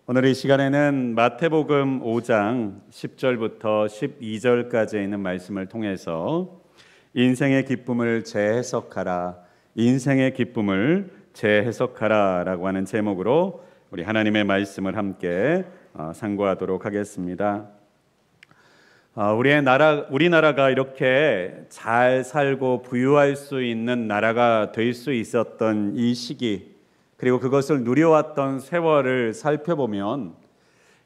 오늘 이 시간에는 마태복음 5장 10절부터 12절까지 있는 말씀을 통해서 인생의 기쁨을 재해석하라, 인생의 기쁨을 재해석하라 라고 하는 제목으로 우리 하나님의 말씀을 함께 상고하도록 하겠습니다. 우리나라가 이렇게 잘 살고 부유할 수 있는 나라가 될 수 있었던 이 시기, 그리고 그것을 누려왔던 세월을 살펴보면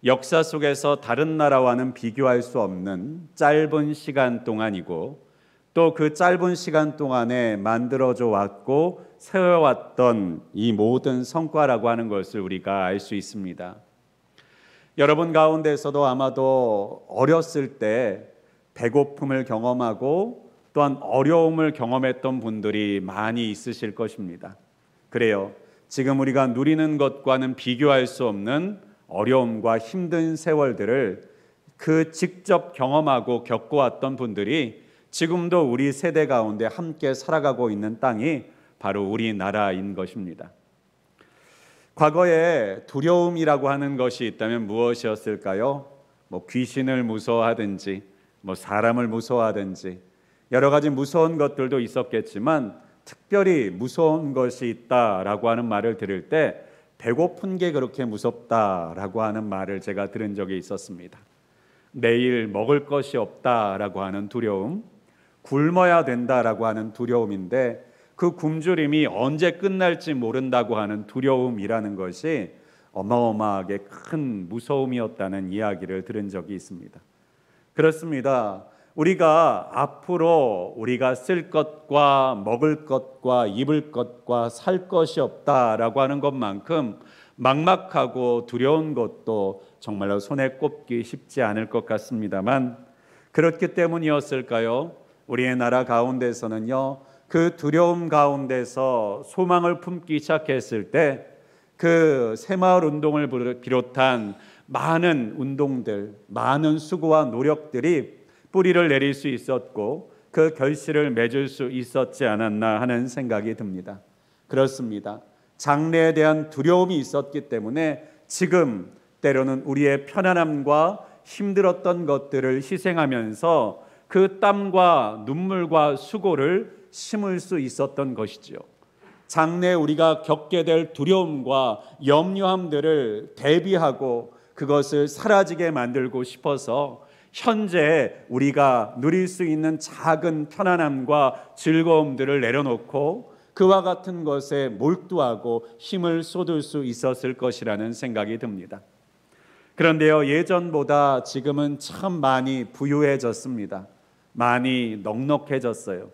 역사 속에서 다른 나라와는 비교할 수 없는 짧은 시간 동안이고, 또 그 짧은 시간 동안에 만들어져 왔고 세워왔던 이 모든 성과라고 하는 것을 우리가 알 수 있습니다. 여러분 가운데서도 아마도 어렸을 때 배고픔을 경험하고 또한 어려움을 경험했던 분들이 많이 있으실 것입니다. 그래요, 지금 우리가 누리는 것과는 비교할 수 없는 어려움과 힘든 세월들을 그 직접 경험하고 겪어왔던 분들이 지금도 우리 세대 가운데 함께 살아가고 있는 땅이 바로 우리나라인 것입니다. 과거에 두려움이라고 하는 것이 있다면 무엇이었을까요? 귀신을 무서워하든지 사람을 무서워하든지 여러 가지 무서운 것들도 있었겠지만, 특별히 무서운 것이 있다라고 하는 말을 들을 때 배고픈 게 그렇게 무섭다라고 하는 말을 제가 들은 적이 있었습니다. 내일 먹을 것이 없다라고 하는 두려움, 굶어야 된다라고 하는 두려움인데, 그 굶주림이 언제 끝날지 모른다고 하는 두려움이라는 것이 어마어마하게 큰 무서움이었다는 이야기를 들은 적이 있습니다. 그렇습니다. 우리가 앞으로 우리가 쓸 것과 먹을 것과 입을 것과 살 것이 없다라고 하는 것만큼 막막하고 두려운 것도 정말로 손에 꼽기 쉽지 않을 것 같습니다만, 그렇기 때문이었을까요? 우리의 나라 가운데서는요, 그 두려움 가운데서 소망을 품기 시작했을 때 그 새마을 운동을 비롯한 많은 운동들, 많은 수고와 노력들이 뿌리를 내릴 수 있었고 그 결실을 맺을 수 있었지 않았나 하는 생각이 듭니다. 그렇습니다. 장래에 대한 두려움이 있었기 때문에 지금 때로는 우리의 편안함과 힘들었던 것들을 희생하면서 그 땀과 눈물과 수고를 심을 수 있었던 것이지요. 장래에 우리가 겪게 될 두려움과 염려함들을 대비하고 그것을 사라지게 만들고 싶어서 현재 우리가 누릴 수 있는 작은 편안함과 즐거움들을 내려놓고 그와 같은 것에 몰두하고 힘을 쏟을 수 있었을 것이라는 생각이 듭니다. 그런데요, 예전보다 지금은 참 많이 부유해졌습니다. 많이 넉넉해졌어요.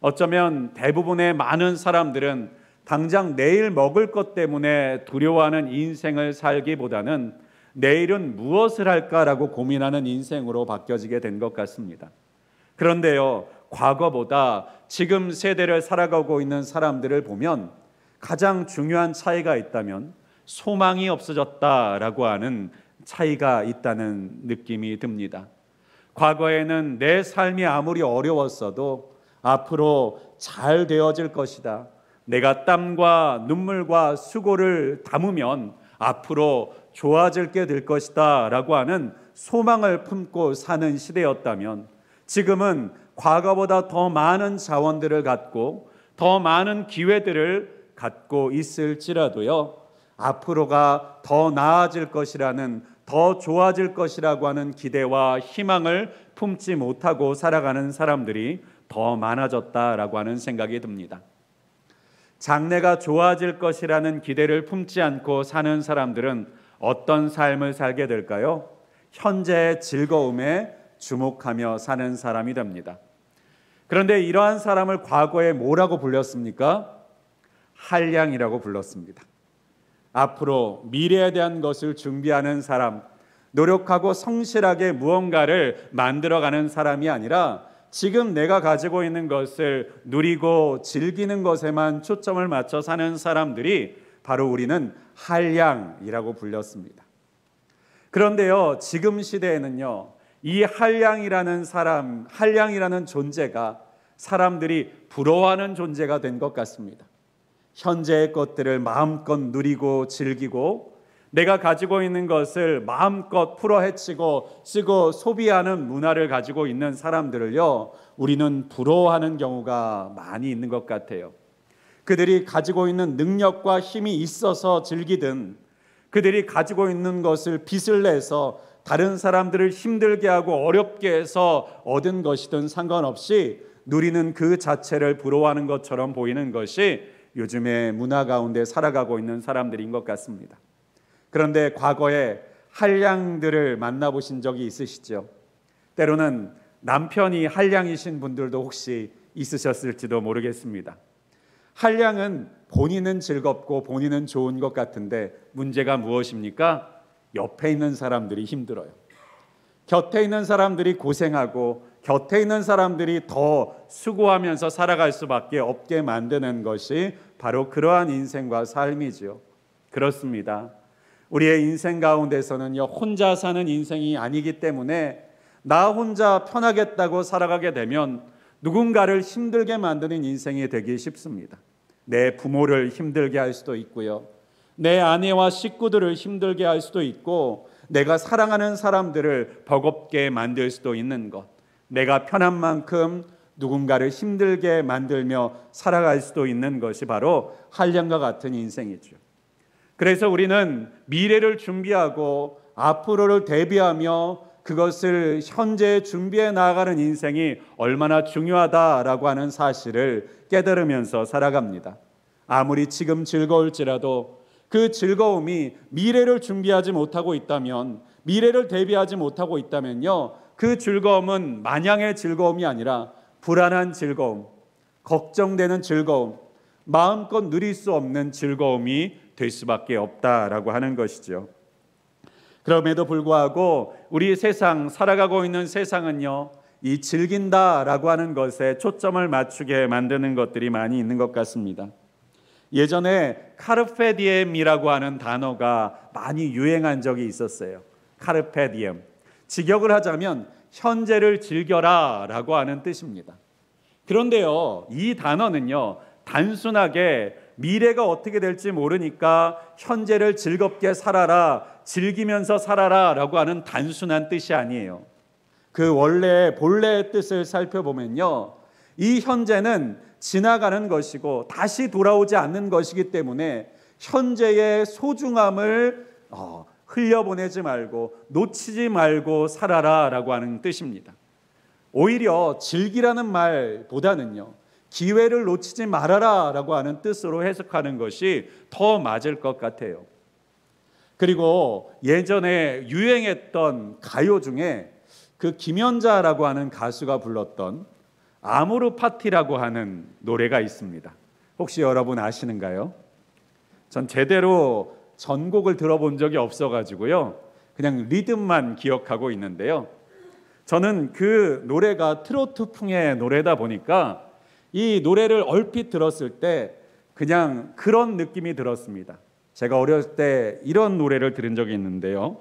어쩌면 대부분의 많은 사람들은 당장 내일 먹을 것 때문에 두려워하는 인생을 살기보다는 내일은 무엇을 할까라고 고민하는 인생으로 바뀌어지게 된 것 같습니다. 그런데요, 과거보다 지금 세대를 살아가고 있는 사람들을 보면 가장 중요한 차이가 있다면 소망이 없어졌다라고 하는 차이가 있다는 느낌이 듭니다. 과거에는 내 삶이 아무리 어려웠어도 앞으로 잘 되어질 것이다, 내가 땀과 눈물과 수고를 담으면 앞으로 좋아질게 될 것이다 라고 하는 소망을 품고 사는 시대였다면, 지금은 과거보다 더 많은 자원들을 갖고 더 많은 기회들을 갖고 있을지라도요, 앞으로가 더 나아질 것이라는, 더 좋아질 것이라고 하는 기대와 희망을 품지 못하고 살아가는 사람들이 더 많아졌다라고 하는 생각이 듭니다. 장래가 좋아질 것이라는 기대를 품지 않고 사는 사람들은 어떤 삶을 살게 될까요? 현재의 즐거움에 주목하며 사는 사람이 됩니다. 그런데 이러한 사람을 과거에 뭐라고 불렸습니까? 한량이라고 불렀습니다. 앞으로 미래에 대한 것을 준비하는 사람, 노력하고 성실하게 무언가를 만들어가는 사람이 아니라 지금 내가 가지고 있는 것을 누리고 즐기는 것에만 초점을 맞춰 사는 사람들이 바로 우리는 한량이라고 불렸습니다. 그런데요, 지금 시대에는요, 이 한량이라는 존재가 사람들이 부러워하는 존재가 된 것 같습니다. 현재의 것들을 마음껏 누리고 즐기고 내가 가지고 있는 것을 마음껏 풀어헤치고 쓰고 소비하는 문화를 가지고 있는 사람들을요, 우리는 부러워하는 경우가 많이 있는 것 같아요. 그들이 가지고 있는 능력과 힘이 있어서 즐기든, 그들이 가지고 있는 것을 빚을 내서 다른 사람들을 힘들게 하고 어렵게 해서 얻은 것이든 상관없이 누리는 그 자체를 부러워하는 것처럼 보이는 것이 요즘의 문화 가운데 살아가고 있는 사람들인 것 같습니다. 그런데 과거에 한량들을 만나보신 적이 있으시죠? 때로는 남편이 한량이신 분들도 혹시 있으셨을지도 모르겠습니다. 한량은 본인은 즐겁고 본인은 좋은 것 같은데 문제가 무엇입니까? 옆에 있는 사람들이 힘들어요. 곁에 있는 사람들이 고생하고 곁에 있는 사람들이 더 수고하면서 살아갈 수밖에 없게 만드는 것이 바로 그러한 인생과 삶이지요. 그렇습니다. 우리의 인생 가운데서는요, 혼자 사는 인생이 아니기 때문에 나 혼자 편하겠다고 살아가게 되면 누군가를 힘들게 만드는 인생이 되기 쉽습니다. 내 부모를 힘들게 할 수도 있고요, 내 아내와 식구들을 힘들게 할 수도 있고, 내가 사랑하는 사람들을 버겁게 만들 수도 있는 것, 내가 편한 만큼 누군가를 힘들게 만들며 살아갈 수도 있는 것이 바로 한량과 같은 인생이죠. 그래서 우리는 미래를 준비하고 앞으로를 대비하며 그것을 현재 준비해 나아가는 인생이 얼마나 중요하다라고 하는 사실을 깨달으면서 살아갑니다. 아무리 지금 즐거울지라도 그 즐거움이 미래를 준비하지 못하고 있다면, 미래를 대비하지 못하고 있다면요, 그 즐거움은 마냥의 즐거움이 아니라 불안한 즐거움, 걱정되는 즐거움, 마음껏 누릴 수 없는 즐거움이 될 수밖에 없다라고 하는 것이죠. 그럼에도 불구하고 우리 세상, 살아가고 있는 세상은요, 이 즐긴다라고 하는 것에 초점을 맞추게 만드는 것들이 많이 있는 것 같습니다. 예전에 카르페 디엠이라고 하는 단어가 많이 유행한 적이 있었어요. 카르페 디엠. 직역을 하자면 현재를 즐겨라 라고 하는 뜻입니다. 그런데요, 이 단어는요, 단순하게 미래가 어떻게 될지 모르니까 현재를 즐겁게 살아라, 즐기면서 살아라 라고 하는 단순한 뜻이 아니에요. 그 본래의 뜻을 살펴보면요, 이 현재는 지나가는 것이고 다시 돌아오지 않는 것이기 때문에 현재의 소중함을 흘려보내지 말고 놓치지 말고 살아라 라고 하는 뜻입니다. 오히려 즐기라는 말보다는요, 기회를 놓치지 말아라 라고 하는 뜻으로 해석하는 것이 더 맞을 것 같아요. 그리고 예전에 유행했던 가요 중에 그 김연자라고 하는 가수가 불렀던 아모르 파티라고 하는 노래가 있습니다. 혹시 여러분 아시는가요? 전 제대로 전곡을 들어본 적이 없어가지고요, 그냥 리듬만 기억하고 있는데요, 저는 그 노래가 트로트풍의 노래다 보니까 이 노래를 얼핏 들었을 때 그냥 그런 느낌이 들었습니다. 제가 어렸을 때 이런 노래를 들은 적이 있는데요,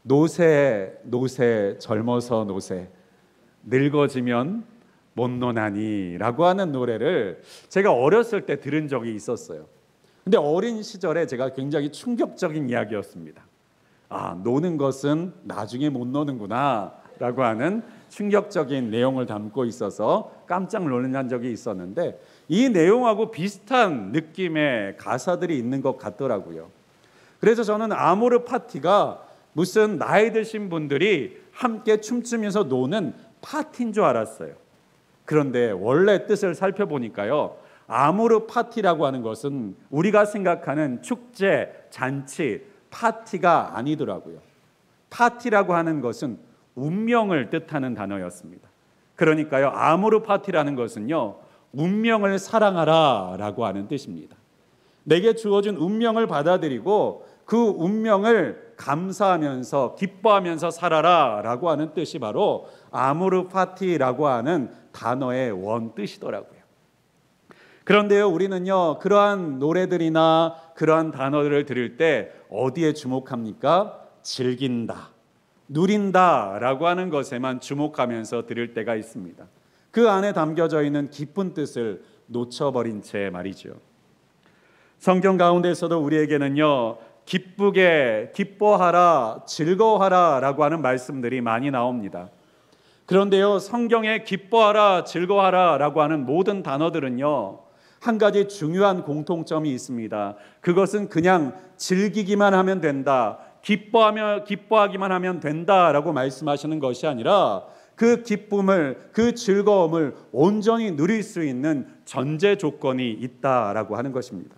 노새 노새 젊어서 노새 늙어지면 못 노나니 라고 하는 노래를 제가 어렸을 때 들은 적이 있었어요. 근데 어린 시절에 제가 굉장히 충격적인 이야기였습니다. 노는 것은 나중에 못 노는구나 라고 하는 충격적인 내용을 담고 있어서 깜짝 놀란 적이 있었는데, 이 내용하고 비슷한 느낌의 가사들이 있는 것 같더라고요. 그래서 저는 아모르 파티가 무슨 나이 드신 분들이 함께 춤추면서 노는 파티인 줄 알았어요. 그런데 원래 뜻을 살펴보니까요, 아모르 파티라고 하는 것은 우리가 생각하는 축제, 잔치, 파티가 아니더라고요. 파티라고 하는 것은 운명을 뜻하는 단어였습니다. 그러니까요, 아모르 파티라는 것은요, 운명을 사랑하라 라고 하는 뜻입니다. 내게 주어진 운명을 받아들이고 그 운명을 감사하면서 기뻐하면서 살아라라고 하는 뜻이 바로 아모르 파티라고 하는 단어의 원뜻이더라고요. 그런데요, 우리는요 그러한 노래들이나 그러한 단어들을 들을 때 어디에 주목합니까? 즐긴다, 누린다라고 하는 것에만 주목하면서 들을 때가 있습니다. 그 안에 담겨져 있는 깊은 뜻을 놓쳐버린 채 말이죠. 성경 가운데서도 우리에게는요 기쁘게, 기뻐하라, 즐거워하라 라고 하는 말씀들이 많이 나옵니다. 그런데요 성경에 기뻐하라, 즐거워하라 라고 하는 모든 단어들은요 한 가지 중요한 공통점이 있습니다. 그것은 그냥 즐기기만 하면 된다, 기뻐하기만 하면 된다라고 말씀하시는 것이 아니라 그 기쁨을, 그 즐거움을 온전히 누릴 수 있는 전제 조건이 있다라고 하는 것입니다.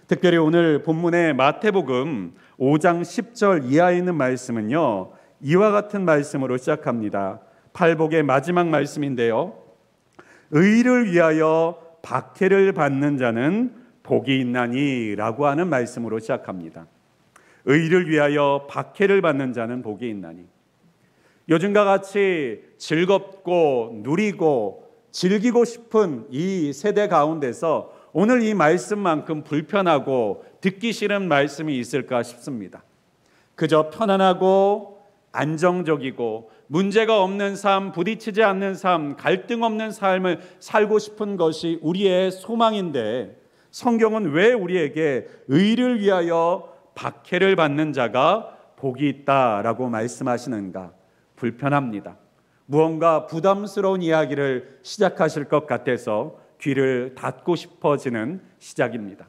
특별히 오늘 본문의 마태복음 5장 10절 이하에 있는 말씀은요 이와 같은 말씀으로 시작합니다. 팔복의 마지막 말씀인데요, 의를 위하여 박해를 받는 자는 복이 있나니 라고 하는 말씀으로 시작합니다. 의를 위하여 박해를 받는 자는 복이 있나니. 요즘과 같이 즐겁고 누리고 즐기고 싶은 이 세대 가운데서 오늘 이 말씀만큼 불편하고 듣기 싫은 말씀이 있을까 싶습니다. 그저 편안하고 안정적이고 문제가 없는 삶, 부딪히지 않는 삶, 갈등 없는 삶을 살고 싶은 것이 우리의 소망인데 성경은 왜 우리에게 의를 위하여 박해를 받는 자가 복이 있다라고 말씀하시는가? 불편합니다. 무언가 부담스러운 이야기를 시작하실 것 같아서 귀를 닫고 싶어지는 시작입니다.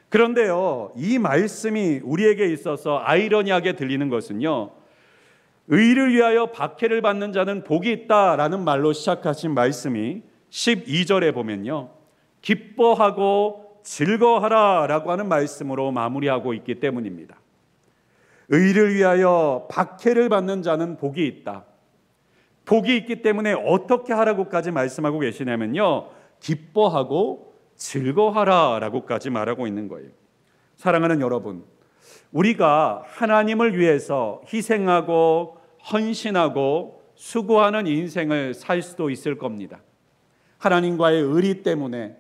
그런데요, 이 말씀이 우리에게 있어서 아이러니하게 들리는 것은요, 의를 위하여 박해를 받는 자는 복이 있다라는 말로 시작하신 말씀이 12절에 보면요, 기뻐하고 즐거워하라 라고 하는 말씀으로 마무리하고 있기 때문입니다. 의를 위하여 박해를 받는 자는 복이 있다. 복이 있기 때문에 어떻게 하라고까지 말씀하고 계시냐면요, 기뻐하고 즐거워하라 라고까지 말하고 있는 거예요. 사랑하는 여러분, 우리가 하나님을 위해서 희생하고 헌신하고 수고하는 인생을 살 수도 있을 겁니다. 하나님과의 의리 때문에,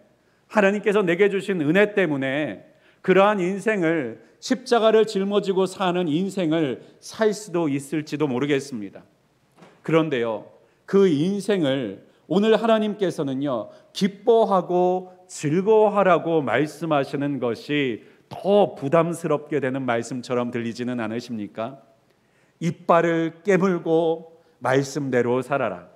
하나님께서 내게 주신 은혜 때문에 그러한 인생을, 십자가를 짊어지고 사는 인생을 살 수도 있을지도 모르겠습니다. 그런데요, 그 인생을 오늘 하나님께서는요, 기뻐하고 즐거워하라고 말씀하시는 것이 더 부담스럽게 되는 말씀처럼 들리지는 않으십니까? 이빨을 깨물고 말씀대로 살아라,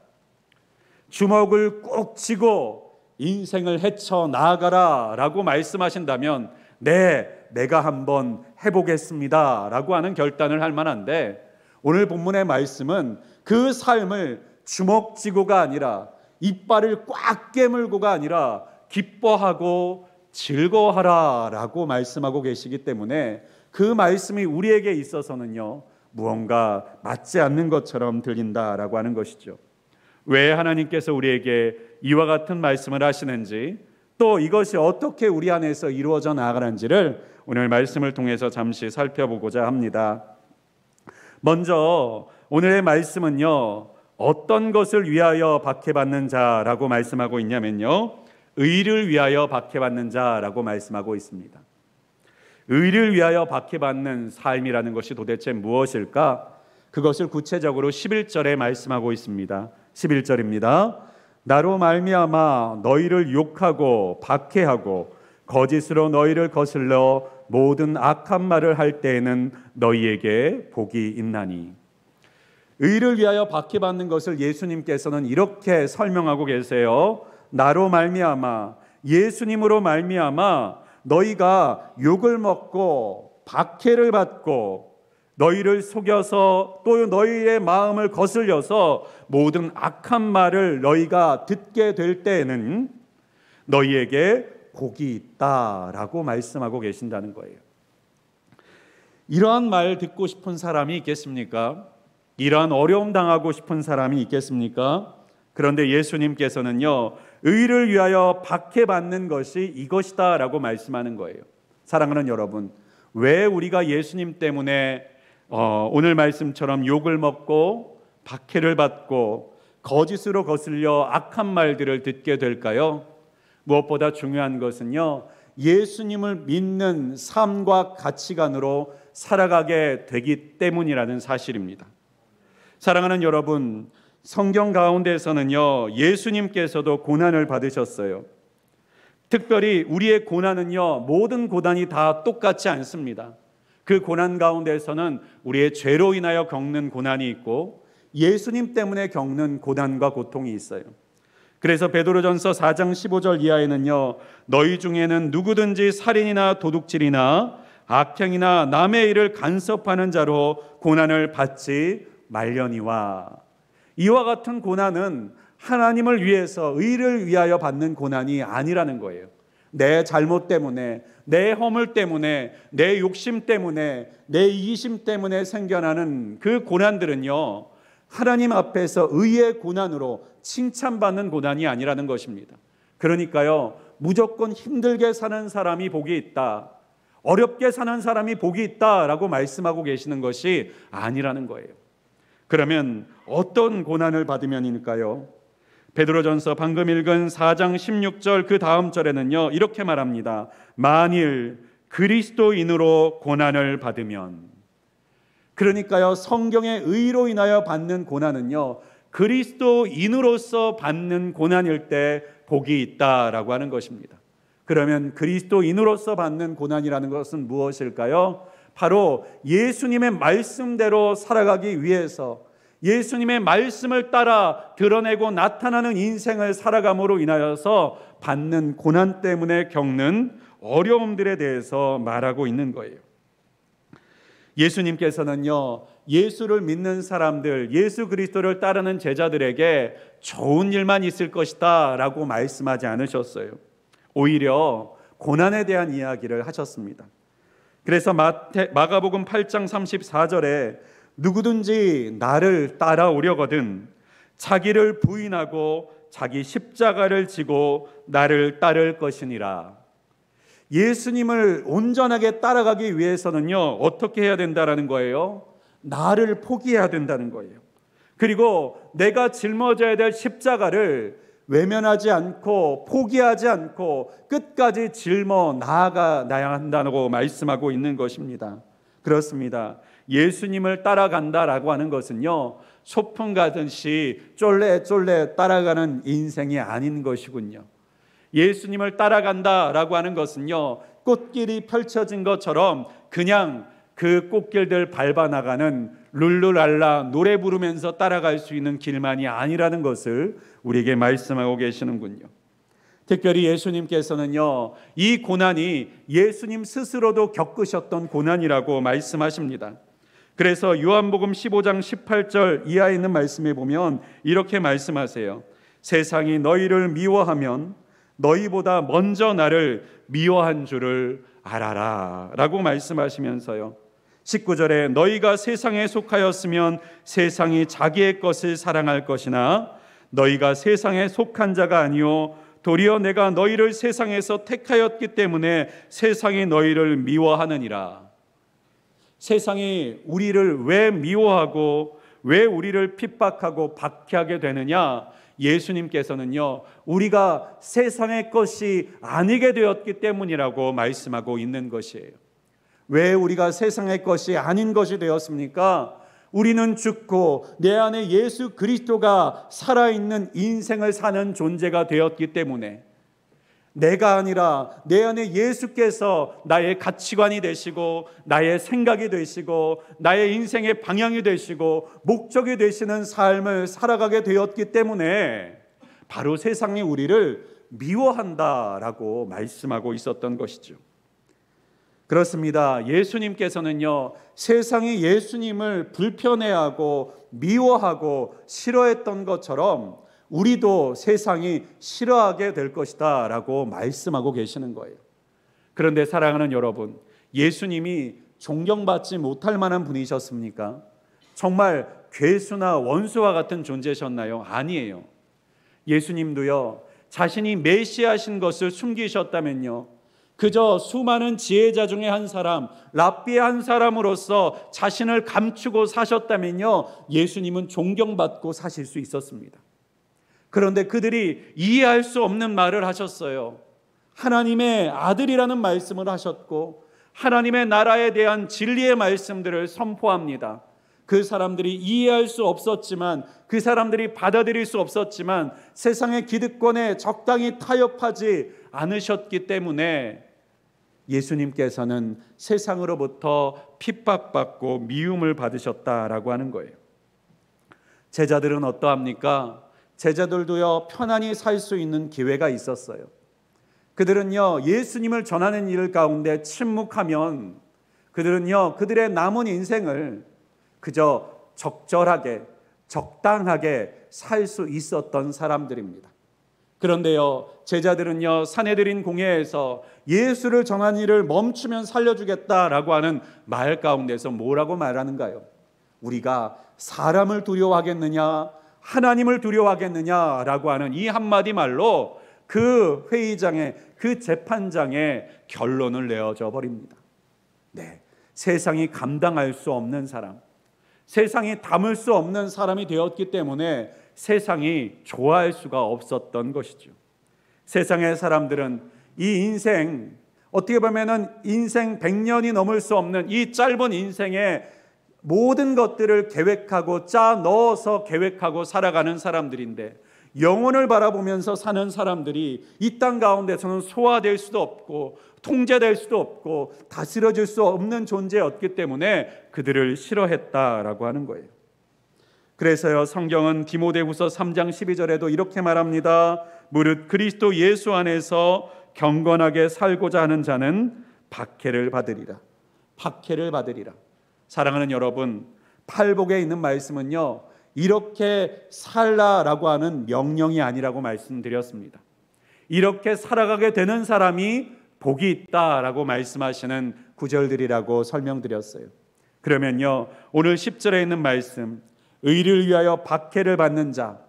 주먹을 꼭 쥐고 인생을 헤쳐나가라 라고 말씀하신다면 내가 한번 해보겠습니다 라고 하는 결단을 할 만한데, 오늘 본문의 말씀은 그 삶을 주먹 쥐고가 아니라 이빨을 꽉 깨물고가 아니라 기뻐하고 즐거워하라 라고 말씀하고 계시기 때문에 그 말씀이 우리에게 있어서는요, 무언가 맞지 않는 것처럼 들린다라고 하는 것이죠. 왜 하나님께서 우리에게 이와 같은 말씀을 하시는지, 또 이것이 어떻게 우리 안에서 이루어져 나가는지를 오늘 말씀을 통해서 잠시 살펴보고자 합니다. 먼저 오늘의 말씀은요, 어떤 것을 위하여 박해받는 자라고 말씀하고 있냐면요, 의를 위하여 박해받는 자라고 말씀하고 있습니다. 의를 위하여 박해받는 삶이라는 것이 도대체 무엇일까? 그것을 구체적으로 11절에 말씀하고 있습니다. 11절입니다. 나로 말미암아 너희를 욕하고 박해하고 거짓으로 너희를 거슬러 모든 악한 말을 할 때에는 너희에게 복이 있나니. 의를 위하여 박해받는 것을 예수님께서는 이렇게 설명하고 계세요. 나로 말미암아, 예수님으로 말미암아 너희가 욕을 먹고 박해를 받고 너희를 속여서 또 너희의 마음을 거슬려서 모든 악한 말을 너희가 듣게 될 때에는 너희에게 복이 있다라고 말씀하고 계신다는 거예요. 이러한 말 듣고 싶은 사람이 있겠습니까? 이러한 어려움 당하고 싶은 사람이 있겠습니까? 그런데 예수님께서는요, 의를 위하여 박해받는 것이 이것이다 라고 말씀하는 거예요. 사랑하는 여러분, 왜 우리가 예수님 때문에 오늘 말씀처럼 욕을 먹고 박해를 받고 거짓으로 거슬려 악한 말들을 듣게 될까요? 무엇보다 중요한 것은요, 예수님을 믿는 삶과 가치관으로 살아가게 되기 때문이라는 사실입니다. 사랑하는 여러분, 성경 가운데서는요, 예수님께서도 고난을 받으셨어요. 특별히 우리의 고난은요, 모든 고난이 다 똑같지 않습니다. 그 고난 가운데서는 우리의 죄로 인하여 겪는 고난이 있고 예수님 때문에 겪는 고난과 고통이 있어요. 그래서 베드로전서 4장 15절 이하에는요, 너희 중에는 누구든지 살인이나 도둑질이나 악행이나 남의 일을 간섭하는 자로 고난을 받지 말려니와, 이와 같은 고난은 하나님을 위해서 의를 위하여 받는 고난이 아니라는 거예요. 내 잘못 때문에, 내 허물 때문에, 내 욕심 때문에, 내 이기심 때문에 생겨나는 그 고난들은요, 하나님 앞에서 의의 고난으로 칭찬받는 고난이 아니라는 것입니다. 그러니까요, 무조건 힘들게 사는 사람이 복이 있다, 어렵게 사는 사람이 복이 있다라고 말씀하고 계시는 것이 아니라는 거예요. 그러면 어떤 고난을 받으면일까요? 베드로전서 방금 읽은 4장 16절 그 다음 절에는요, 이렇게 말합니다. 만일 그리스도인으로 고난을 받으면, 그러니까요, 성경의 의로 인하여 받는 고난은요, 그리스도인으로서 받는 고난일 때 복이 있다라고 하는 것입니다. 그러면 그리스도인으로서 받는 고난이라는 것은 무엇일까요? 바로 예수님의 말씀대로 살아가기 위해서 예수님의 말씀을 따라 드러내고 나타나는 인생을 살아감으로 인하여서 받는 고난 때문에 겪는 어려움들에 대해서 말하고 있는 거예요. 예수님께서는요, 예수를 믿는 사람들, 예수 그리스도를 따르는 제자들에게 좋은 일만 있을 것이다 라고 말씀하지 않으셨어요. 오히려 고난에 대한 이야기를 하셨습니다. 그래서 마가복음 8장 34절에 누구든지 나를 따라오려거든 자기를 부인하고 자기 십자가를 지고 나를 따를 것이니라. 예수님을 온전하게 따라가기 위해서는요, 어떻게 해야 된다라는 거예요? 나를 포기해야 된다는 거예요. 그리고 내가 짊어져야 될 십자가를 외면하지 않고 포기하지 않고 끝까지 짊어 나아가야 한다고 말씀하고 있는 것입니다. 그렇습니다. 예수님을 따라간다라고 하는 것은요, 소풍 가듯이 쫄래쫄래 따라가는 인생이 아닌 것이군요. 예수님을 따라간다라고 하는 것은요, 꽃길이 펼쳐진 것처럼 그냥 그 꽃길들 밟아 나가는 룰루랄라 노래 부르면서 따라갈 수 있는 길만이 아니라는 것을 우리에게 말씀하고 계시는군요. 특별히 예수님께서는요, 이 고난이 예수님 스스로도 겪으셨던 고난이라고 말씀하십니다. 그래서 요한복음 15장 18절 이하에 있는 말씀에 보면 이렇게 말씀하세요. 세상이 너희를 미워하면 너희보다 먼저 나를 미워한 줄을 알아라 라고 말씀하시면서요, 19절에 너희가 세상에 속하였으면 세상이 자기의 것을 사랑할 것이나 너희가 세상에 속한 자가 아니요 도리어 내가 너희를 세상에서 택하였기 때문에 세상이 너희를 미워하느니라. 세상이 우리를 왜 미워하고 왜 우리를 핍박하고 박해하게 되느냐? 예수님께서는요, 우리가 세상의 것이 아니게 되었기 때문이라고 말씀하고 있는 것이에요. 왜 우리가 세상의 것이 아닌 것이 되었습니까? 우리는 죽고 내 안에 예수 그리스도가 살아있는 인생을 사는 존재가 되었기 때문에, 내가 아니라 내 안에 예수께서 나의 가치관이 되시고 나의 생각이 되시고 나의 인생의 방향이 되시고 목적이 되시는 삶을 살아가게 되었기 때문에 바로 세상이 우리를 미워한다라고 말씀하고 있었던 것이죠. 그렇습니다. 예수님께서는요, 세상이 예수님을 불편해하고 미워하고 싫어했던 것처럼 우리도 세상이 싫어하게 될 것이다 라고 말씀하고 계시는 거예요. 그런데 사랑하는 여러분, 예수님이 존경받지 못할 만한 분이셨습니까? 정말 괴수나 원수와 같은 존재셨나요? 아니에요. 예수님도요, 자신이 메시아신 것을 숨기셨다면요, 그저 수많은 지혜자 중에 한 사람, 랍비의 한 사람으로서 자신을 감추고 사셨다면요, 예수님은 존경받고 사실 수 있었습니다. 그런데 그들이 이해할 수 없는 말을 하셨어요. 하나님의 아들이라는 말씀을 하셨고 하나님의 나라에 대한 진리의 말씀들을 선포합니다. 그 사람들이 이해할 수 없었지만, 그 사람들이 받아들일 수 없었지만 세상의 기득권에 적당히 타협하지 않으셨기 때문에 예수님께서는 세상으로부터 핍박받고 미움을 받으셨다라고 하는 거예요. 제자들은 어떠합니까? 제자들도요, 편안히 살 수 있는 기회가 있었어요. 그들은요, 예수님을 전하는 일 가운데 침묵하면 그들은요, 그들의 남은 인생을 그저 적절하게, 적당하게 살 수 있었던 사람들입니다. 그런데요, 제자들은요, 사내들인 공회에서 예수를 전하는 일을 멈추면 살려주겠다라고 하는 말 가운데서 뭐라고 말하는가요? 우리가 사람을 두려워하겠느냐, 하나님을 두려워하겠느냐라고 하는 이 한마디 말로 그 회의장에, 그 재판장에 결론을 내어져 버립니다. 네, 세상이 감당할 수 없는 사람, 세상이 담을 수 없는 사람이 되었기 때문에 세상이 좋아할 수가 없었던 것이죠. 세상의 사람들은 이 인생, 어떻게 보면은 인생 100년이 넘을 수 없는 이 짧은 인생에 모든 것들을 계획하고 짜 넣어서 계획하고 살아가는 사람들인데, 영혼을 바라보면서 사는 사람들이 이 땅 가운데서는 소화될 수도 없고 통제될 수도 없고 다스려질 수 없는 존재였기 때문에 그들을 싫어했다라고 하는 거예요. 그래서요, 성경은 디모데후서 3장 12절에도 이렇게 말합니다. 무릇 그리스도 예수 안에서 경건하게 살고자 하는 자는 박해를 받으리라. 박해를 받으리라. 사랑하는 여러분, 팔복에 있는 말씀은요, 이렇게 살라라고 하는 명령이 아니라고 말씀드렸습니다. 이렇게 살아가게 되는 사람이 복이 있다라고 말씀하시는 구절들이라고 설명드렸어요. 그러면요, 오늘 10절에 있는 말씀, 의를 위하여 박해를 받는 자,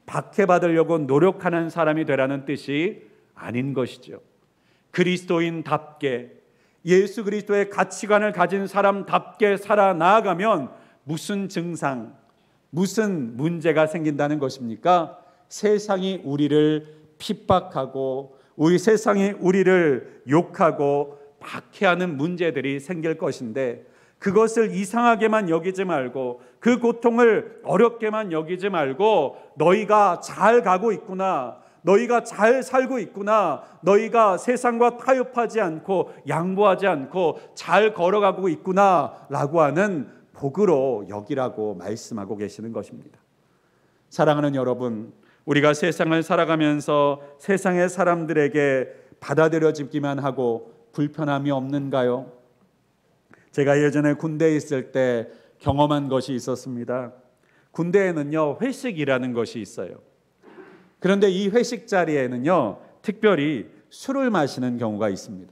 박해받으려고 노력하는 사람이 되라는 뜻이 아닌 것이죠. 그리스도인답게, 예수 그리스도의 가치관을 가진 사람답게 살아나가면 무슨 증상, 무슨 문제가 생긴다는 것입니까? 세상이 우리를 핍박하고 세상이 우리를 욕하고 박해하는 문제들이 생길 것인데, 그것을 이상하게만 여기지 말고, 그 고통을 어렵게만 여기지 말고, 너희가 잘 가고 있구나, 너희가 잘 살고 있구나, 너희가 세상과 타협하지 않고 양보하지 않고 잘 걸어가고 있구나 라고 하는 복으로 여기라고 말씀하고 계시는 것입니다. 사랑하는 여러분, 우리가 세상을 살아가면서 세상의 사람들에게 받아들여지기만 하고 불편함이 없는가요? 제가 예전에 군대에 있을 때 경험한 것이 있었습니다. 군대에는요, 회식이라는 것이 있어요. 그런데 이 회식 자리에는요, 특별히 술을 마시는 경우가 있습니다.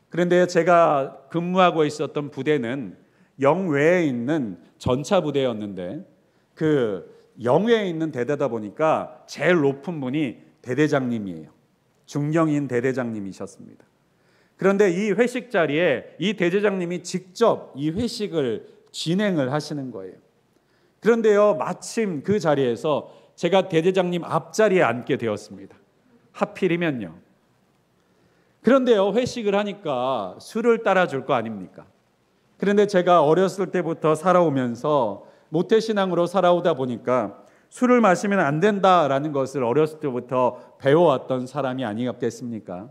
그런데 제가 근무하고 있었던 부대는 영외에 있는 전차 부대였는데, 그 영외에 있는 대대다 보니까 제일 높은 분이 대대장님이에요. 중령인 대대장님이셨습니다. 그런데 이 회식 자리에 이 대대장님이 직접 이 회식을 진행을 하시는 거예요. 그런데요, 마침 그 자리에서 제가 대대장님 앞자리에 앉게 되었습니다. 하필이면요. 그런데요, 회식을 하니까 술을 따라줄 거 아닙니까? 그런데 제가 어렸을 때부터 살아오면서 모태신앙으로 살아오다 보니까 술을 마시면 안 된다라는 것을 어렸을 때부터 배워왔던 사람이 아니겠습니까?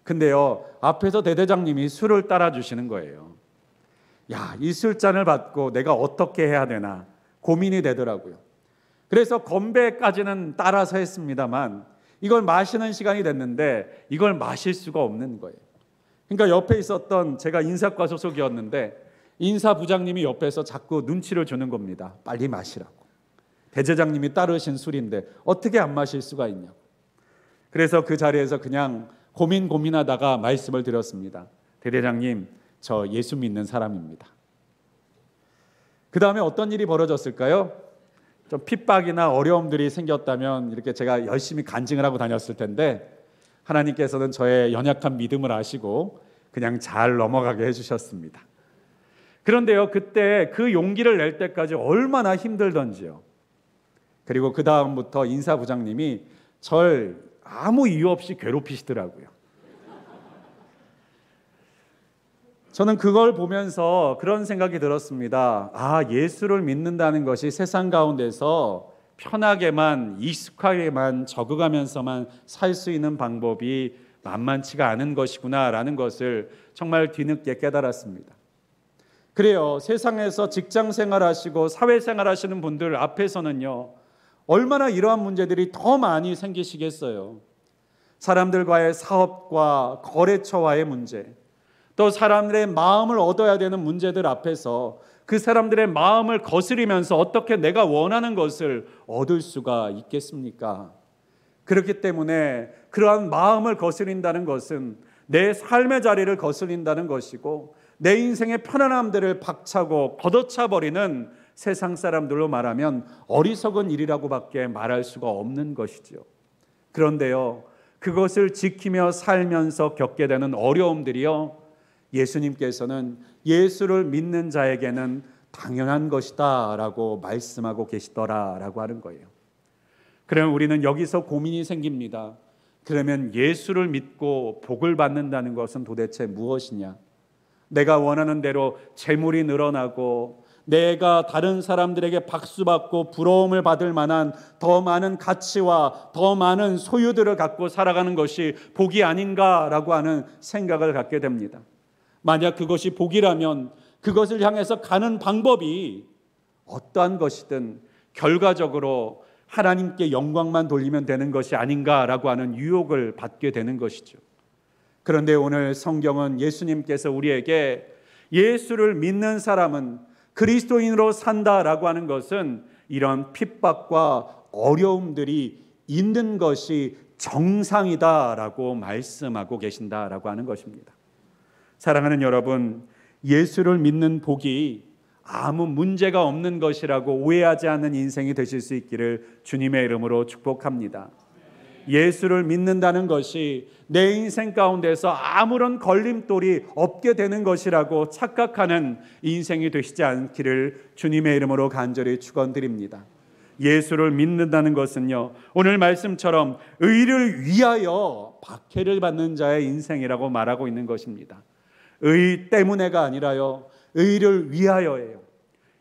근데요, 앞에서 대대장님이 술을 따라주시는 거예요. 야, 이 술잔을 받고 내가 어떻게 해야 되나 고민이 되더라고요. 그래서 건배까지는 따라서 했습니다만 이걸 마시는 시간이 됐는데 이걸 마실 수가 없는 거예요. 그러니까 옆에 있었던, 제가 인사과 소속이었는데 인사부장님이 옆에서 자꾸 눈치를 주는 겁니다. 빨리 마시라고. 대제장님이 따르신 술인데 어떻게 안 마실 수가 있냐고. 그래서 그 자리에서 그냥 고민하다가 말씀을 드렸습니다. 대대장님, 저 예수 믿는 사람입니다. 그 다음에 어떤 일이 벌어졌을까요? 좀 핍박이나 어려움들이 생겼다면 이렇게 제가 열심히 간증을 하고 다녔을 텐데, 하나님께서는 저의 연약한 믿음을 아시고 그냥 잘 넘어가게 해주셨습니다. 그런데요, 그때 그 용기를 낼 때까지 얼마나 힘들던지요. 그리고 그 다음부터 인사부장님이 절 아무 이유 없이 괴롭히시더라고요. 저는 그걸 보면서 그런 생각이 들었습니다. 아, 예수를 믿는다는 것이 세상 가운데서 편하게만, 익숙하게만, 적응하면서만 살 수 있는 방법이 만만치가 않은 것이구나라는 것을 정말 뒤늦게 깨달았습니다. 그래요, 세상에서 직장 생활하시고 사회생활 하시는 분들 앞에서는요, 얼마나 이러한 문제들이 더 많이 생기시겠어요. 사람들과의 사업과 거래처와의 문제, 또 사람들의 마음을 얻어야 되는 문제들 앞에서 그 사람들의 마음을 거스리면서 어떻게 내가 원하는 것을 얻을 수가 있겠습니까? 그렇기 때문에 그러한 마음을 거스린다는 것은 내 삶의 자리를 거스린다는 것이고, 내 인생의 편안함들을 박차고 걷어차버리는 세상 사람들로 말하면 어리석은 일이라고밖에 말할 수가 없는 것이죠. 그런데요, 그것을 지키며 살면서 겪게 되는 어려움들이요, 예수님께서는 예수를 믿는 자에게는 당연한 것이다 라고 말씀하고 계시더라라고 하는 거예요. 그러면 우리는 여기서 고민이 생깁니다. 그러면 예수를 믿고 복을 받는다는 것은 도대체 무엇이냐? 내가 원하는 대로 재물이 늘어나고 내가 다른 사람들에게 박수받고 부러움을 받을 만한 더 많은 가치와 더 많은 소유들을 갖고 살아가는 것이 복이 아닌가라고 하는 생각을 갖게 됩니다. 만약 그것이 복이라면 그것을 향해서 가는 방법이 어떠한 것이든 결과적으로 하나님께 영광만 돌리면 되는 것이 아닌가라고 하는 유혹을 받게 되는 것이죠. 그런데 오늘 성경은 예수님께서 우리에게 예수를 믿는 사람은 그리스도인으로 산다라고 하는 것은 이런 핍박과 어려움들이 있는 것이 정상이다라고 말씀하고 계신다라고 하는 것입니다. 사랑하는 여러분, 예수를 믿는 복이 아무 문제가 없는 것이라고 오해하지 않는 인생이 되실 수 있기를 주님의 이름으로 축복합니다. 예수를 믿는다는 것이 내 인생 가운데서 아무런 걸림돌이 없게 되는 것이라고 착각하는 인생이 되시지 않기를 주님의 이름으로 간절히 축원드립니다. 예수를 믿는다는 것은요, 오늘 말씀처럼 의를 위하여 박해를 받는 자의 인생이라고 말하고 있는 것입니다. 의 때문에가 아니라요, 의를 위하여예요.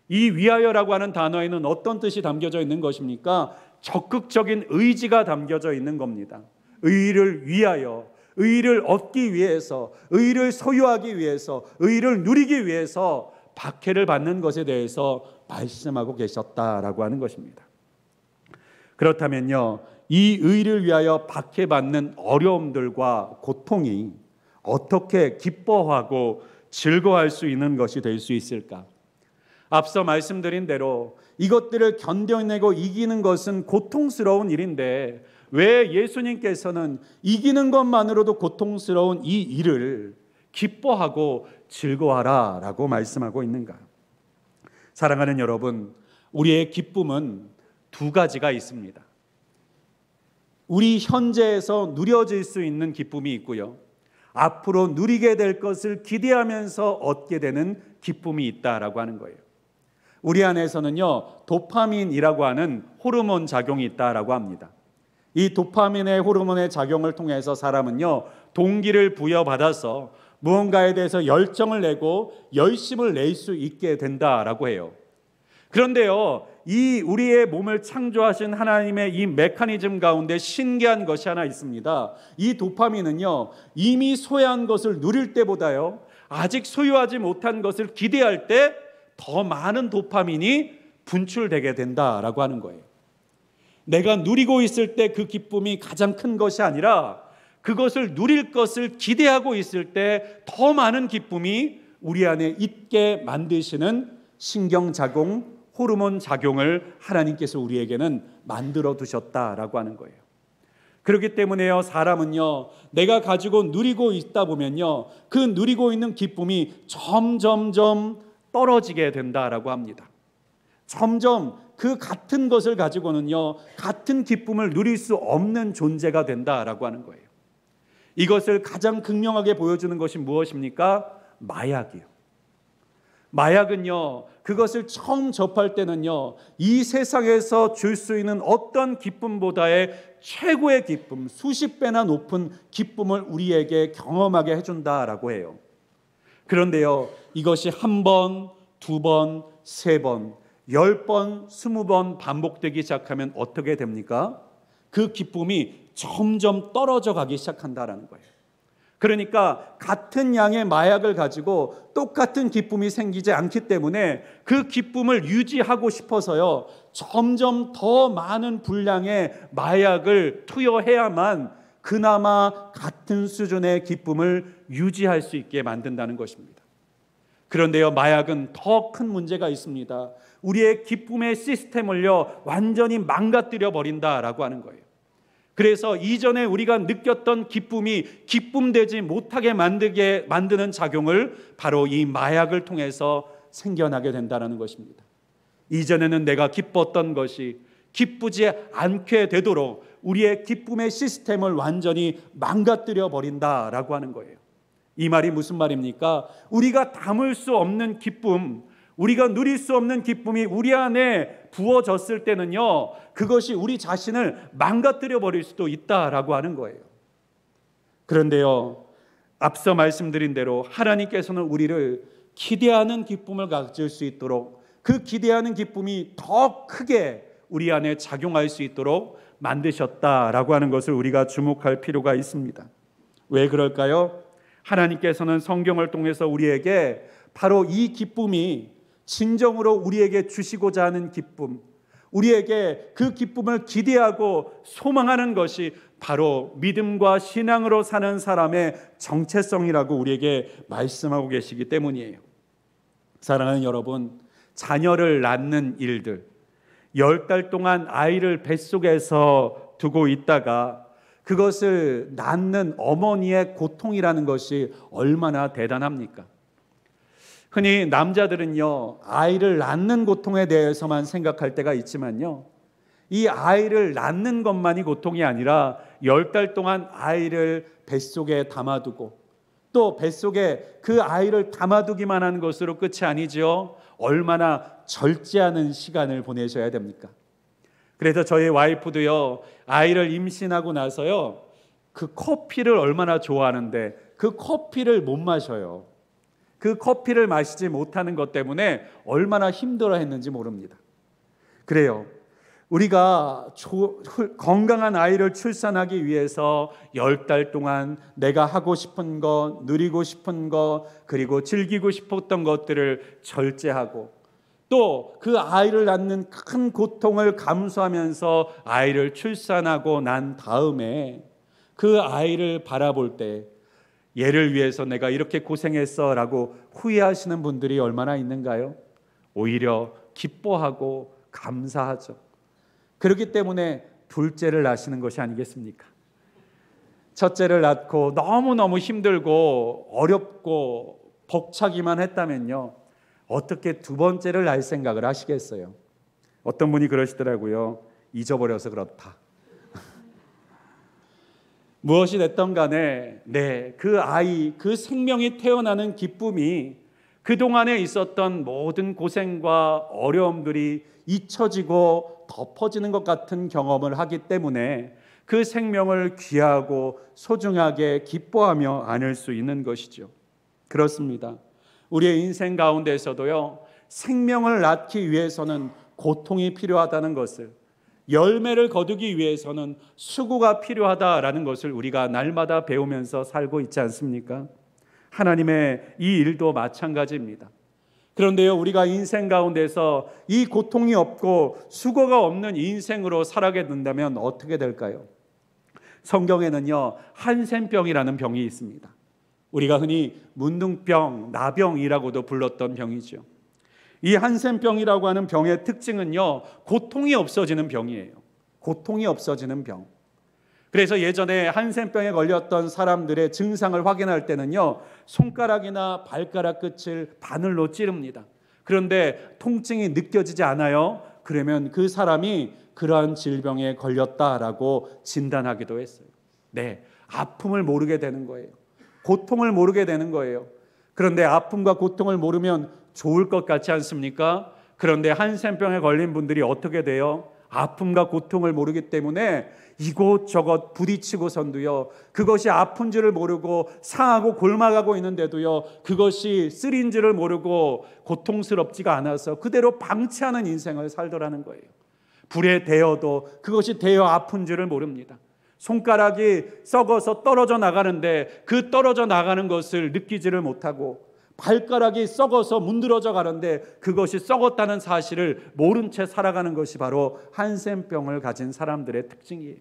이 위하여라고 하는 단어에는 어떤 뜻이 담겨져 있는 것입니까? 적극적인 의지가 담겨져 있는 겁니다. 의를 위하여, 의를 얻기 위해서, 의를 소유하기 위해서, 의를 누리기 위해서 박해를 받는 것에 대해서 말씀하고 계셨다라고 하는 것입니다. 그렇다면요, 이 의를 위하여 박해받는 어려움들과 고통이 어떻게 기뻐하고 즐거워할 수 있는 것이 될 수 있을까? 앞서 말씀드린 대로 이것들을 견뎌내고 이기는 것은 고통스러운 일인데 왜 예수님께서는 이기는 것만으로도 고통스러운 이 일을 기뻐하고 즐거워하라 라고 말씀하고 있는가? 사랑하는 여러분, 우리의 기쁨은 두 가지가 있습니다. 우리 현재에서 누려질 수 있는 기쁨이 있고요, 앞으로 누리게 될 것을 기대하면서 얻게 되는 기쁨이 있다라고 하는 거예요. 우리 안에서는요, 도파민이라고 하는 호르몬 작용이 있다라고 합니다. 이 도파민의 호르몬의 작용을 통해서 사람은요, 동기를 부여받아서 무언가에 대해서 열정을 내고 열심을 낼 수 있게 된다라고 해요. 그런데요, 이 우리의 몸을 창조하신 하나님의 이 메커니즘 가운데 신기한 것이 하나 있습니다. 이 도파민은요, 이미 소유한 것을 누릴 때보다요, 아직 소유하지 못한 것을 기대할 때 더 많은 도파민이 분출되게 된다라고 하는 거예요. 내가 누리고 있을 때 그 기쁨이 가장 큰 것이 아니라 그것을 누릴 것을 기대하고 있을 때 더 많은 기쁨이 우리 안에 있게 만드시는 신경작용, 호르몬 작용을 하나님께서 우리에게는 만들어 두셨다라고 하는 거예요. 그렇기 때문에요, 사람은요, 내가 가지고 누리고 있다 보면요, 그 누리고 있는 기쁨이 점점점 떨어지게 된다라고 합니다. 점점 그 같은 것을 가지고는요, 같은 기쁨을 누릴 수 없는 존재가 된다라고 하는 거예요. 이것을 가장 극명하게 보여주는 것이 무엇입니까? 마약이요. 마약은요, 그것을 처음 접할 때는요, 이 세상에서 줄 수 있는 어떤 기쁨보다의 최고의 기쁨, 수십 배나 높은 기쁨을 우리에게 경험하게 해준다라고 해요. 그런데요, 이것이 한 번, 두 번, 세 번, 10번, 20번 반복되기 시작하면 어떻게 됩니까? 그 기쁨이 점점 떨어져 가기 시작한다라는 거예요. 그러니까 같은 양의 마약을 가지고 똑같은 기쁨이 생기지 않기 때문에 그 기쁨을 유지하고 싶어서요, 점점 더 많은 분량의 마약을 투여해야만 그나마 같은 수준의 기쁨을 유지할 수 있게 만든다는 것입니다. 그런데요, 마약은 더 큰 문제가 있습니다. 우리의 기쁨의 시스템을요, 완전히 망가뜨려 버린다라고 하는 거예요. 그래서 이전에 우리가 느꼈던 기쁨이 기쁨되지 못하게 만드는 작용을 바로 이 마약을 통해서 생겨나게 된다는 것입니다. 이전에는 내가 기뻤던 것이 기쁘지 않게 되도록 우리의 기쁨의 시스템을 완전히 망가뜨려 버린다라고 하는 거예요. 이 말이 무슨 말입니까? 우리가 담을 수 없는 기쁨, 우리가 누릴 수 없는 기쁨이 우리 안에 부어졌을 때는요, 그것이 우리 자신을 망가뜨려 버릴 수도 있다라고 하는 거예요. 그런데요, 앞서 말씀드린 대로 하나님께서는 우리를 기대하는 기쁨을 가질 수 있도록, 그 기대하는 기쁨이 더 크게 우리 안에 작용할 수 있도록 만드셨다라고 하는 것을 우리가 주목할 필요가 있습니다. 왜 그럴까요? 하나님께서는 성경을 통해서 우리에게 바로 이 기쁨이 진정으로 우리에게 주시고자 하는 기쁨, 우리에게 그 기쁨을 기대하고 소망하는 것이 바로 믿음과 신앙으로 사는 사람의 정체성이라고 우리에게 말씀하고 계시기 때문이에요. 사랑하는 여러분, 자녀를 낳는 일들, 10달 동안 아이를 뱃속에서 두고 있다가 그것을 낳는 어머니의 고통이라는 것이 얼마나 대단합니까? 흔히 남자들은요, 아이를 낳는 고통에 대해서만 생각할 때가 있지만요, 이 아이를 낳는 것만이 고통이 아니라 10달 동안 아이를 뱃속에 담아두고 또 뱃속에 그 아이를 담아두기만 하는 것으로 끝이 아니죠. 얼마나 절제하는 시간을 보내셔야 됩니까? 그래서 저희 와이프도요, 아이를 임신하고 나서요, 그 커피를 얼마나 좋아하는데 그 커피를 못 마셔요. 그 커피를 마시지 못하는 것 때문에 얼마나 힘들어했는지 모릅니다. 그래요, 우리가 건강한 아이를 출산하기 위해서 10달 동안 내가 하고 싶은 것, 누리고 싶은 것, 그리고 즐기고 싶었던 것들을 절제하고 또 그 아이를 낳는 큰 고통을 감수하면서 아이를 출산하고 난 다음에 그 아이를 바라볼 때 얘를 위해서 내가 이렇게 고생했어 라고 후회하시는 분들이 얼마나 있는가요? 오히려 기뻐하고 감사하죠. 그렇기 때문에 둘째를 낳으시는 것이 아니겠습니까? 첫째를 낳고 너무너무 힘들고 어렵고 벅차기만 했다면요, 어떻게 두 번째를 낳을 생각을 하시겠어요? 어떤 분이 그러시더라고요. 잊어버려서 그렇다. 무엇이 됐든 간에 그 아이, 그 생명이 태어나는 기쁨이 그동안에 있었던 모든 고생과 어려움들이 잊혀지고 덮어지는 것 같은 경험을 하기 때문에 그 생명을 귀하고 소중하게 기뻐하며 안을 수 있는 것이죠. 그렇습니다. 우리의 인생 가운데서도요, 생명을 낳기 위해서는 고통이 필요하다는 것을, 열매를 거두기 위해서는 수고가 필요하다라는 것을 우리가 날마다 배우면서 살고 있지 않습니까? 하나님의 이 일도 마찬가지입니다. 그런데요, 우리가 인생 가운데서 이 고통이 없고 수고가 없는 인생으로 살아가게 된다면 어떻게 될까요? 성경에는요, 한센병이라는 병이 있습니다. 우리가 흔히 문둥병, 나병이라고도 불렀던 병이죠. 이 한센병이라고 하는 병의 특징은요, 고통이 없어지는 병이에요. 고통이 없어지는 병. 그래서 예전에 한센병에 걸렸던 사람들의 증상을 확인할 때는요, 손가락이나 발가락 끝을 바늘로 찌릅니다. 그런데 통증이 느껴지지 않아요. 그러면 그 사람이 그러한 질병에 걸렸다라고 진단하기도 했어요. 네, 아픔을 모르게 되는 거예요. 고통을 모르게 되는 거예요. 그런데 아픔과 고통을 모르면 좋을 것 같지 않습니까? 그런데 한센병에 걸린 분들이 어떻게 돼요? 아픔과 고통을 모르기 때문에 이곳저곳 부딪히고선도요, 그것이 아픈 줄을 모르고 상하고 골마가고 있는데도요, 그것이 쓰린 줄을 모르고 고통스럽지가 않아서 그대로 방치하는 인생을 살더라는 거예요. 불에 데어도 그것이 데어 아픈 줄을 모릅니다. 손가락이 썩어서 떨어져 나가는데 그 떨어져 나가는 것을 느끼지를 못하고, 발가락이 썩어서 문드러져 가는데 그것이 썩었다는 사실을 모른 채 살아가는 것이 바로 한센병을 가진 사람들의 특징이에요.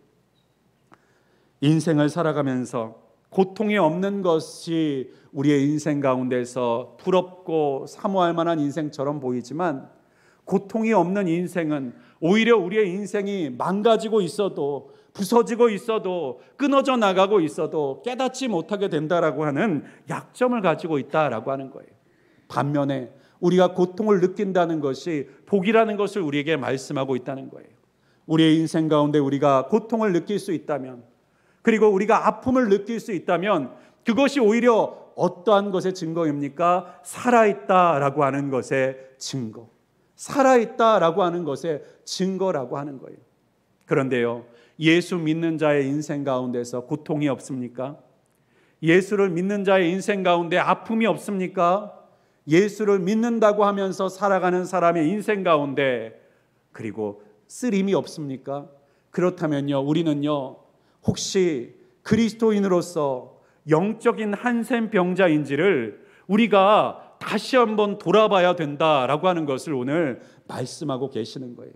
인생을 살아가면서 고통이 없는 것이 우리의 인생 가운데서 부럽고 사모할 만한 인생처럼 보이지만, 고통이 없는 인생은 오히려 우리의 인생이 망가지고 있어도, 부서지고 있어도, 끊어져 나가고 있어도 깨닫지 못하게 된다라고 하는 약점을 가지고 있다라고 하는 거예요. 반면에 우리가 고통을 느낀다는 것이 복이라는 것을 우리에게 말씀하고 있다는 거예요. 우리의 인생 가운데 우리가 고통을 느낄 수 있다면, 그리고 우리가 아픔을 느낄 수 있다면, 그것이 오히려 어떠한 것의 증거입니까? 살아있다라고 하는 것의 증거, 살아있다라고 하는 것의 증거라고 하는 거예요. 그런데요, 예수 믿는 자의 인생 가운데서 고통이 없습니까? 예수를 믿는 자의 인생 가운데 아픔이 없습니까? 예수를 믿는다고 하면서 살아가는 사람의 인생 가운데 그리고 쓰림이 없습니까? 그렇다면요, 우리는요, 혹시 그리스도인으로서 영적인 한센병자인지를 우리가 다시 한번 돌아봐야 된다라고 하는 것을 오늘 말씀하고 계시는 거예요.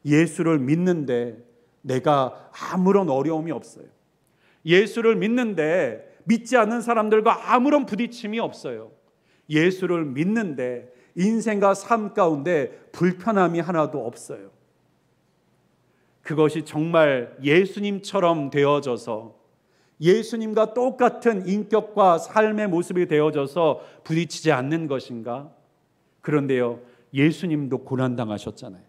예수를 믿는데 내가 아무런 어려움이 없어요. 예수를 믿는데 믿지 않는 사람들과 아무런 부딪힘이 없어요. 예수를 믿는데 인생과 삶 가운데 불편함이 하나도 없어요. 그것이 정말 예수님처럼 되어져서, 예수님과 똑같은 인격과 삶의 모습이 되어져서 부딪히지 않는 것인가? 그런데요, 예수님도 고난당하셨잖아요.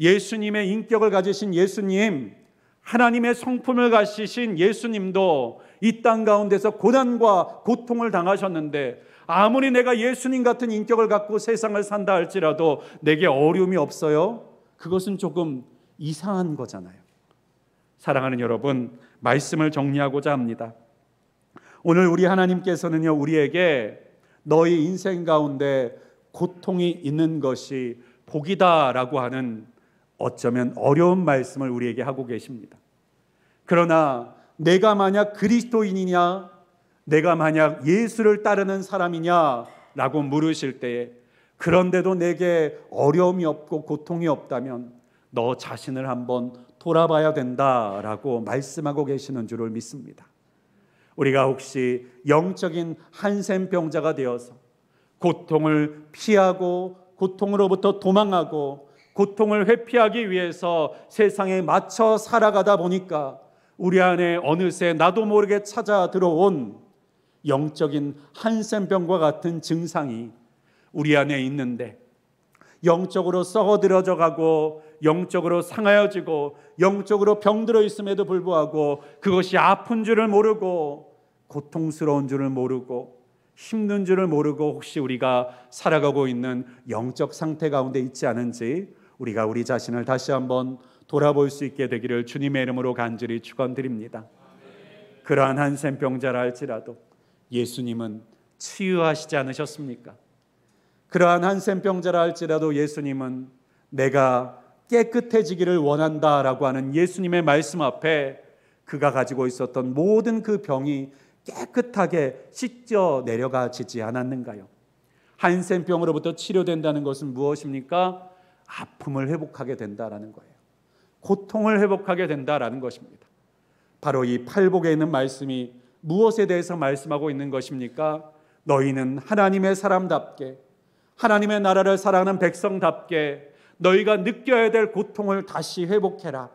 예수님의 인격을 가지신 예수님, 하나님의 성품을 가지신 예수님도 이 땅 가운데서 고난과 고통을 당하셨는데, 아무리 내가 예수님 같은 인격을 갖고 세상을 산다 할지라도 내게 어려움이 없어요? 그것은 조금 이상한 거잖아요. 사랑하는 여러분, 말씀을 정리하고자 합니다. 오늘 우리 하나님께서는요, 우리에게 너희 인생 가운데 고통이 있는 것이 복이다라고 하는, 어쩌면 어려운 말씀을 우리에게 하고 계십니다. 그러나 내가 만약 그리스도인이냐, 내가 만약 예수를 따르는 사람이냐라고 물으실 때에, 그런데도 내게 어려움이 없고 고통이 없다면 너 자신을 한번 돌아봐야 된다라고 말씀하고 계시는 줄을 믿습니다. 우리가 혹시 영적인 한센병자가 되어서 고통을 피하고 고통으로부터 도망하고 고통을 회피하기 위해서 세상에 맞춰 살아가다 보니까 우리 안에 어느새 나도 모르게 찾아 들어온 영적인 한센병과 같은 증상이 우리 안에 있는데, 영적으로 썩어들어져 가고 영적으로 상하여지고 영적으로 병들어 있음에도 불구하고 그것이 아픈 줄을 모르고 고통스러운 줄을 모르고 힘든 줄을 모르고 혹시 우리가 살아가고 있는 영적 상태 가운데 있지 않은지 우리가 우리 자신을 다시 한번 돌아볼 수 있게 되기를 주님의 이름으로 간절히 축원드립니다. 그러한 한센병자라 할지라도 예수님은 치유하시지 않으셨습니까? 그러한 한센병자라 할지라도 예수님은 내가 깨끗해지기를 원한다라고 하는 예수님의 말씀 앞에 그가 가지고 있었던 모든 그 병이 깨끗하게 씻겨 내려가지지 않았는가요? 한센병으로부터 치료된다는 것은 무엇입니까? 아픔을 회복하게 된다라는 거예요. 고통을 회복하게 된다라는 것입니다. 바로 이 팔복에 있는 말씀이 무엇에 대해서 말씀하고 있는 것입니까? 너희는 하나님의 사람답게, 하나님의 나라를 사랑하는 백성답게 너희가 느껴야 될 고통을 다시 회복해라.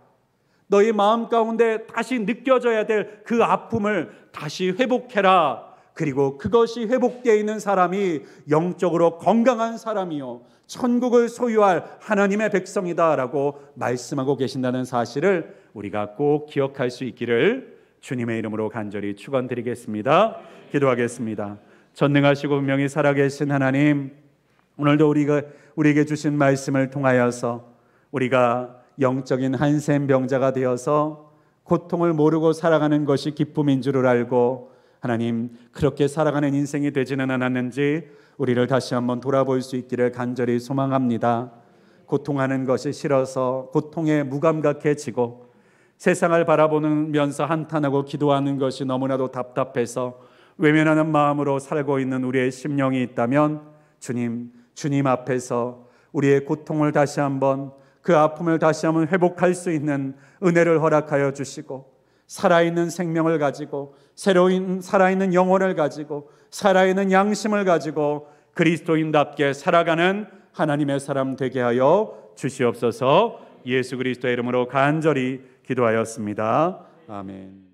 너희 마음 가운데 다시 느껴져야 될 그 아픔을 다시 회복해라. 그리고 그것이 회복되어 있는 사람이 영적으로 건강한 사람이요 천국을 소유할 하나님의 백성이다라고 말씀하고 계신다는 사실을 우리가 꼭 기억할 수 있기를 주님의 이름으로 간절히 축원드리겠습니다. 기도하겠습니다. 전능하시고 분명히 살아계신 하나님, 오늘도 우리에게 주신 말씀을 통하여서 우리가 영적인 한센병자가 되어서 고통을 모르고 살아가는 것이 기쁨인 줄을 알고 하나님, 그렇게 살아가는 인생이 되지는 않았는지 우리를 다시 한번 돌아볼 수 있기를 간절히 소망합니다. 고통하는 것이 싫어서 고통에 무감각해지고 세상을 바라보면서 한탄하고 기도하는 것이 너무나도 답답해서 외면하는 마음으로 살고 있는 우리의 심령이 있다면 주님 앞에서 우리의 고통을 다시 한번, 그 아픔을 다시 한번 회복할 수 있는 은혜를 허락하여 주시고, 살아있는 생명을 가지고, 새로운 살아있는 영혼을 가지고, 살아있는 양심을 가지고 그리스도인답게 살아가는 하나님의 사람 되게 하여 주시옵소서. 예수 그리스도의 이름으로 간절히 기도하였습니다. 아멘.